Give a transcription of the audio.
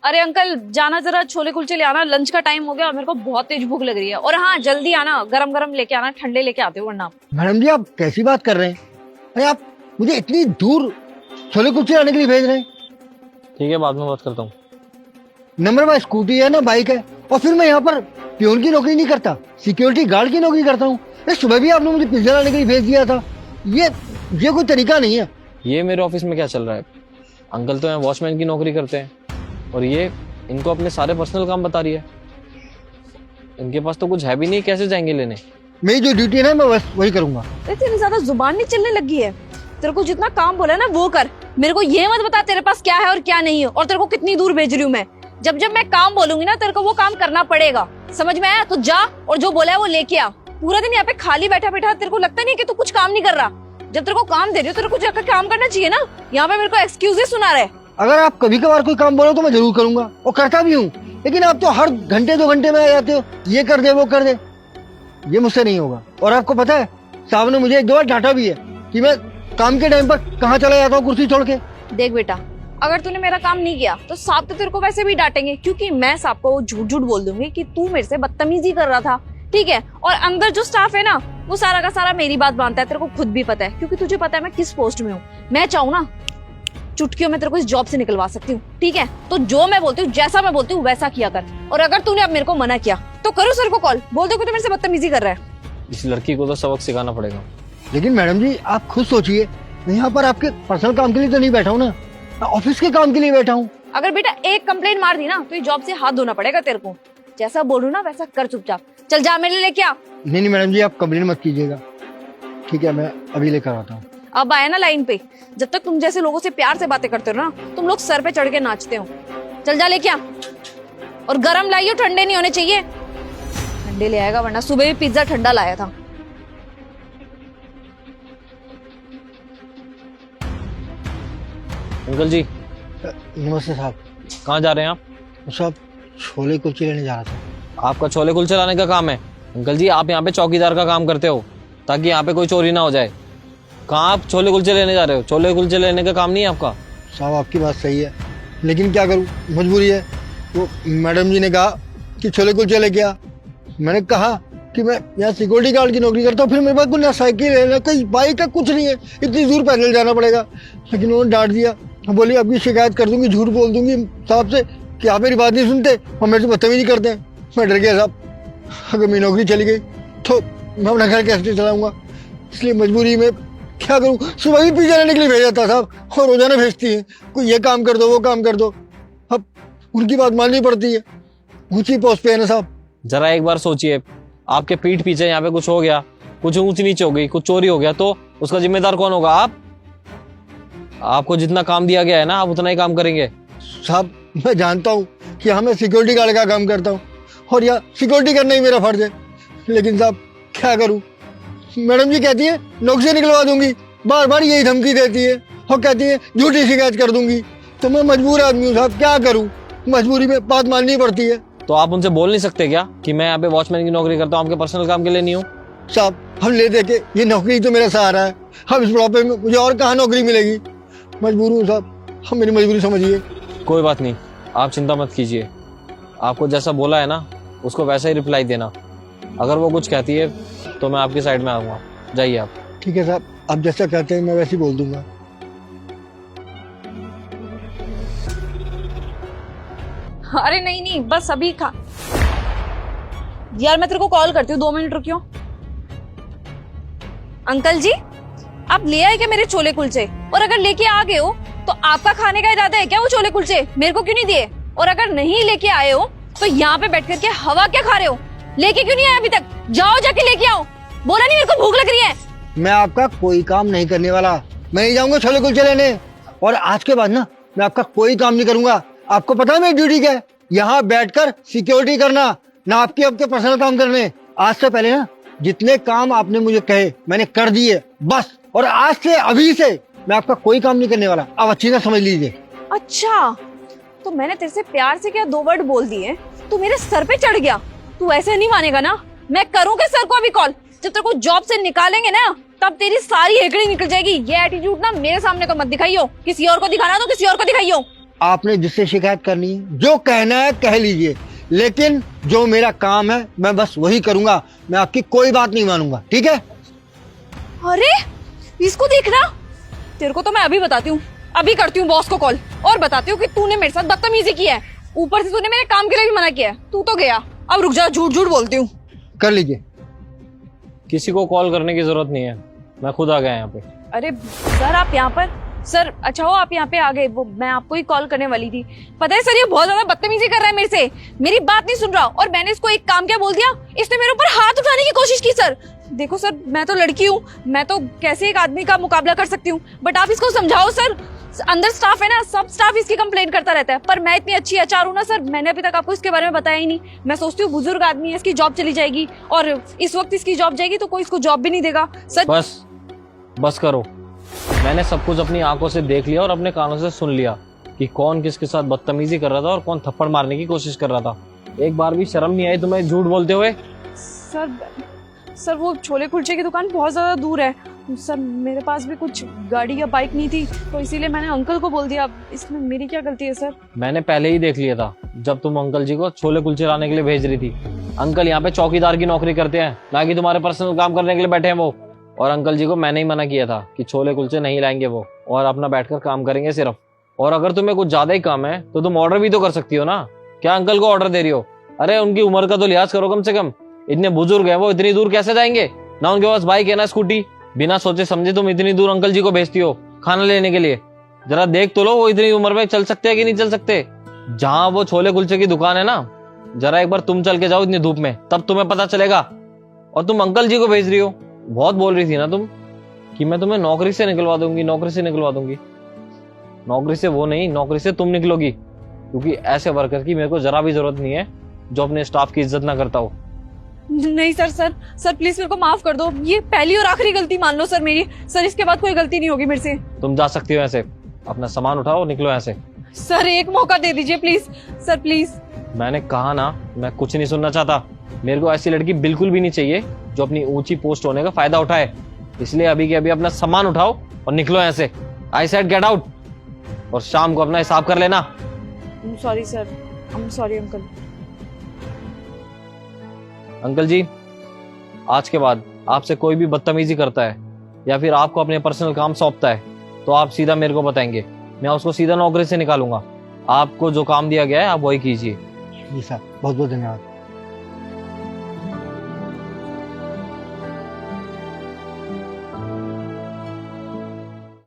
अरे अंकल जाना, जरा छोले कुलचे ले आना, लंच का टाइम हो गया, मेरे को बहुत तेज भूख लग रही है। और हाँ जल्दी आना, गरम गरम लेके आना, ठंडे लेके आते हो वरना। मैडम जी आप कैसी बात कर रहे हैं? अरे आप मुझे इतनी दूर छोले कुलचे लाने के लिए भेज रहे हैं? ठीक है, बाद में बात करता हूँ। नंबर बाय स्कूटी है ना, बाइक है, और फिर मैं यहाँ पर प्यून की नौकरी नहीं करता, सिक्योरिटी गार्ड की नौकरी करता हूँ। अरे सुबह भी आपने मुझे पिज्जा लाने के लिए भेज दिया था। ये कोई तरीका नहीं है। ये मेरे ऑफिस में क्या चल रहा है? अंकल तो यहाँ वॉचमैन की नौकरी करते हैं और ये इनको अपने सारे पर्सनल काम बता रही है। इनके पास तो कुछ है भी नहीं, कैसे जाएंगे लेने? मेरी जो ड्यूटी है ना, मैं बस वही करूंगा। इतनी ज्यादा जुबान नहीं चलने लगी है? तेरे को जितना काम बोला ना वो कर, मेरे को ये मत बता तेरे पास क्या है और क्या नहीं है, और तेरे को कितनी दूर भेज रही हूँ मैं। जब जब मैं काम बोलूंगी ना, तेरे को वो काम करना पड़ेगा, समझ में आया? तो जा और जो बोला है वो लेके आ। पूरा दिन यहाँ पे खाली बैठा बैठा तेरे को लगता नहीं है कि तू कुछ काम नहीं कर रहा? जब तेरे को काम दे रही हो तेरे को जाकर काम करना चाहिए ना। यहाँ पे मेरे को एक्सक्यूज सुना रहे। अगर आप कभी कभार कोई काम बोलो तो मैं जरूर करूंगा और करता भी हूँ, लेकिन आप तो हर घंटे 2 घंटे में आ जाते हो, ये कर दे वो कर दे। ये मुझसे नहीं होगा। और आपको पता है साहब ने मुझे 1-2 बार डांटा भी है कि मैं काम के टाइम पर कहाँ चला जाता हूँ कुर्सी छोड़ के। देख बेटा, अगर तूने मेरा काम नहीं किया तो साहब तो तेरे को वैसे भी डांटेंगे, क्योंकि मैं साहब को झूठ झूठ बोल दूंगी कि तू मेरे से बदतमीजी कर रहा था, ठीक है? और अंदर जो स्टाफ है ना, वो सारा का सारा मेरी बात मानता है, तेरे को खुद भी पता है, क्योंकि तुझे पता है मैं किस पोस्ट में हूँ। मैं चाहूँ ना चुटकियों में तेरे को इस जॉब से निकलवा सकती हूँ, ठीक है? तो जो मैं बोलती हूँ, जैसा मैं बोलती हूँ वैसा किया कर। और अगर तूने अब मेरे को मना किया तो करो सर को कॉल, बोल दो कि तू मेरे से बदतमीजी कर रहा है। इस लड़की को तो सबक सिखाना पड़ेगा। लेकिन मैडम जी आप खुद सोचिए, मैं यहाँ पर आपके पर्सनल काम के लिए तो नहीं बैठा हूँ ना, मैं ऑफिस के काम के लिए बैठा हूँ। अगर बेटा एक कंप्लेंट मार दी ना तो ये जॉब से हाथ धोना पड़ेगा तेरे को। जैसा बोलूं ना वैसा कर चुपचाप। चल जा मेरे लिए लेके आ। नहीं मैडम जी आप कंप्लेन मत कीजिएगा, ठीक है? मैं अभी लेकर आता हूँ। अब आया ना लाइन पे, जब तक तुम जैसे लोगों से प्यार से बातें करते हो ना, तुम लोग सर पे चढ़ के नाचते हो। चल जा लेके आ, और गरम लाइयो, ठंडे नहीं होने चाहिए। ठंडे ले आएगा वरना सुबह भी पिज्जा ठंडा लाया था। अंकल जी नमस्ते साहब। कहाँ जा रहे हैं आप? साहब छोले कुलचे लेने जा रहा था। आपका छोले कुलचे लाने का काम है? अंकल जी आप यहाँ पे चौकीदार का काम करते हो ताकि यहाँ पे कोई चोरी ना हो जाए। कहाँ आप छोले कुलचे लेने जा रहे हो? छोले कुलचे लेने का काम नहीं है आपका। साहब आपकी बात सही है, लेकिन क्या करूँ, मजबूरी है। वो मैडम जी ने कहा कि छोले कुलचे लेके आ। मैंने कहा कि मैं यहाँ सिक्योरिटी गार्ड की नौकरी करता हूँ, फिर मेरे पास कोई ना साइकिल है ना कोई बाइक है, कुछ नहीं है, इतनी दूर पैदल जाना पड़ेगा। लेकिन उन्होंने डांट दिया, बोली अभी शिकायत कर दूंगी, झूठ बोल दूंगी साहब से कि आप मेरी बात नहीं सुनते और मेरे से बदतमीजी करते हैं। मैं डर गया साहब, अगर मेरी नौकरी चली गई तो मैं अपना घर कैसे चलाऊंगा, इसलिए मजबूरी में क्या करूँ। सुबह भी पिज्जा लेने के लिए भेजा था साहब, और रोजाना भेजती है कोई ये काम कर दो वो काम कर दो। अब उनकी बात माननी पड़ती है, ऊंची पोस्ट पे है ना साहब। जरा एक बार सोचिए, आपके पीठ पीछे यहाँ पे कुछ हो गया, कुछ ऊंच नीच हो गई, कुछ चोरी हो गया, तो उसका जिम्मेदार कौन होगा? आप। आपको जितना काम दिया गया है ना, आप उतना ही काम करेंगे। साहब मैं जानता हूँ कि हाँ मैं सिक्योरिटी गार्ड का काम करता हूँ और यह सिक्योरिटी करना ही मेरा फर्ज है, लेकिन साहब क्या करूँ, मैडम जी कहती है नौकरी से निकलवा दूंगी, बार बार यही धमकी देती है और कहती है झूठी शिकायत कर दूंगी। तो मैं मजबूर आदमी हूँ साहब, क्या करूँ, मजबूरी में बात माननी पड़ती है। तो आप उनसे बोल नहीं सकते क्या कि मैं यहाँ पे वॉचमैन की नौकरी करता हूँ, आपके पर्सनल काम के लिए नहीं हूँ? साहब हम ले दे के ये नौकरी तो मेरा सहारा है, हम इस बुढ़ापे में मुझे और कहाँ नौकरी मिलेगी। मजबूर हूँ साहब, हम मेरी मजबूरी समझिए। कोई बात नहीं, आप चिंता मत कीजिए। आपको जैसा बोला है ना उसको वैसा ही रिप्लाई देना। अगर वो कुछ कहती है तो मैं आपकी साइड में आऊँगा। जाइए आप। ठीक है साहब, आप जैसा कहते हैं मैं वैसे ही बोल दूंगा। अरे नहीं नहीं, बस अभी खा यार, मैं तेरे को कॉल करती हूँ, 2 मिनट रुकियो। अंकल जी आप ले आए क्या मेरे छोले कुलचे? और अगर लेके आ गए हो तो आपका खाने का इरादा है क्या वो छोले कुलचे? मेरे को क्यों नहीं दिए? और अगर नहीं लेके आए हो तो यहाँ पे बैठ करके हवा क्या खा रहे हो? लेके क्यों नहीं आए अभी तक? जाओ जाके लेके आओ। बोला नहीं मेरे को भूख लग रही है। मैं आपका कोई काम नहीं करने वाला, मैं नहीं जाऊंगा छोले कुलचे लेने, और आज के बाद ना मैं आपका कोई काम नहीं करूंगा। आपको पता है मेरी ड्यूटी क्या है? यहाँ बैठकर सिक्योरिटी करना, ना आपके आपके पर्सनल काम करने। आज से पहले ना जितने काम आपने मुझे कहे मैंने कर दिए बस, और आज से अभी से मैं आपका कोई काम नहीं करने वाला, आप अच्छी तरह समझ लीजिए। अच्छा तो मैंने तेरे से प्यार से क्या 2 वर्ड बोल दिए, तू मेरे सर पे चढ़ गया? तू ऐसे नहीं मानेगा ना, मैं करूंगा सर को अभी कॉल। जब तेरे को जॉब से निकालेंगे ना तब तेरी सारी हेकड़ी निकल जाएगी। ये एटीट्यूड ना मेरे सामने तो मत दिखाइयो, किसी और को दिखाना तो किसी और को दिखाइयो। आपने जिससे शिकायत करनी है, जो कहना है कह लीजिए, लेकिन जो मेरा काम है मैं बस वही करूंगा। मैं आपकी कोई बात नहीं मानूंगा, ठीक है? अरे इसको देखना, तेरे को तो मैं अभी बताती हूँ, अभी करती हूँ बॉस को कॉल और बताती हूँ कि तूने मेरे साथ बदतमीजी की है, ऊपर से तूने मेरे काम के लिए भी मना किया है। तू तो गया, अब रुक जा, झूठ झूठ बोलती हूँ। कर लीजिए। किसी को कॉल करने की जरूरत नहीं है, मैं खुद आ गया यहाँ पे। अरे सर आप यहाँ पर, सर अच्छा हो आप यहाँ पे आ गए, वो मैं आपको ही कॉल करने वाली थी। पता है सर ये बहुत ज्यादा बदतमीजी कर रहा है मेरे से, मेरी बात नहीं सुन रहा, और मैंने इसको एक काम क्या बोल दिया, इसने मेरे ऊपर हाथ उठाने की कोशिश की। सर देखो सर, मैं तो लड़की हूँ, मैं तो कैसे एक आदमी का मुकाबला कर सकती हूँ, बट आप इसको समझाओ सर। अंदर स्टाफ है ना, सब स्टाफ इसकी कंप्लेंट करता रहता है, पर मैं इतनी अच्छी एचआर हूँ ना सर, मैंने अभी तक आपको इसके बारे में बताया ही नहीं। मैं सोचती हूँ बुजुर्ग आदमी है, इसकी जॉब चली जाएगी, और इस वक्त इसकी जॉब जाएगी तो कोई इसको जॉब भी नहीं देगा। सर बस करो, मैंने सब कुछ अपनी आंखों से देख लिया और अपने कानों से सुन लिया कि कौन किसके साथ बदतमीजी कर रहा था और कौन थप्पड़ मारने की कोशिश कर रहा था। एक बार भी शर्म नहीं आई तुम्हें झूठ बोलते हुए? सर वो छोले कुलचे की दुकान बहुत ज्यादा दूर है सर, मेरे पास भी कुछ गाड़ी या बाइक नहीं थी, तो इसीलिए मैंने अंकल को बोल दिया। इसमें मेरी क्या गलती है सर? मैंने पहले ही देख लिया था जब तुम अंकल जी को छोले कुलचे लाने के लिए भेज रही थी। अंकल यहाँ पे चौकीदार की नौकरी करते हैं, ना कि तुम्हारे पर्सनल काम करने के लिए बैठे हैं वो। और अंकल जी को मैंने ही मना किया था कि छोले कुलचे नहीं लाएंगे वो, और अपना बैठकर काम करेंगे सिर्फ। और अगर तुम्हें कुछ ज्यादा ही काम है तो तुम ऑर्डर भी तो कर सकती हो ना, क्या अंकल को ऑर्डर दे रही हो? अरे उनकी उम्र का तो लिहाज करो कम से कम, इतने बुजुर्ग हैं वो, इतनी दूर कैसे जाएंगे? ना उनके पास बाइक है ना स्कूटी, बिना सोचे समझे तुम इतनी दूर अंकल जी को भेजती हो खाना लेने के लिए। जरा देख तो लो वो इतनी उम्र में चल सकते हैं कि नहीं चल सकते। जहां वो छोले कुलचे की दुकान है ना, जरा एक बार तुम चल के जाओ इतनी धूप में, तब तुम्हें पता चलेगा। और तुम अंकल जी को भेज रही हो। बहुत बोल रही थी ना तुम कि मैं तुम्हें नौकरी से निकलवा दूंगी, नौकरी से निकलवा दूंगी। नौकरी से वो नहीं, नौकरी से तुम निकलोगी, क्योंकि ऐसे वर्कर की मेरे को जरा भी जरूरत नहीं है जो अपने स्टाफ की इज्जत ना करता हो। नहीं सर प्लीज मेरे को माफ कर दो, ये पहली और आखिरी गलती मान लो सर मेरी। सर इसके बाद कोई गलती नहीं होगी मेरे से। तुम जा सकती हो ऐसे, अपना सामान उठाओ निकलो ऐसे। सर एक मौका दे दीजिए प्लीज, सर प्लीज। मैंने कहा ना, मैं कुछ नहीं सुनना चाहता। मेरे को ऐसी लड़की बिल्कुल भी नहीं चाहिए जो अपनी ऊंची पोस्ट होने का फायदा उठाए। इसलिए अभी के अभी अपना सामान उठाओ और निकलो ऐसे। आई सेड गेट आउट, और शाम को अपना हिसाब कर लेना। Sorry sir, I am sorry uncle. Uncle ji, आज के बाद आपसे कोई भी बदतमीजी करता है या फिर आपको अपने पर्सनल काम सौंपता है तो आप सीधा मेरे को बताएंगे, मैं उसको सीधा नौकरी से निकालूंगा। आपको जो काम दिया गया है आप वही कीजिए। जी सर, बहुत बहुत धन्यवाद।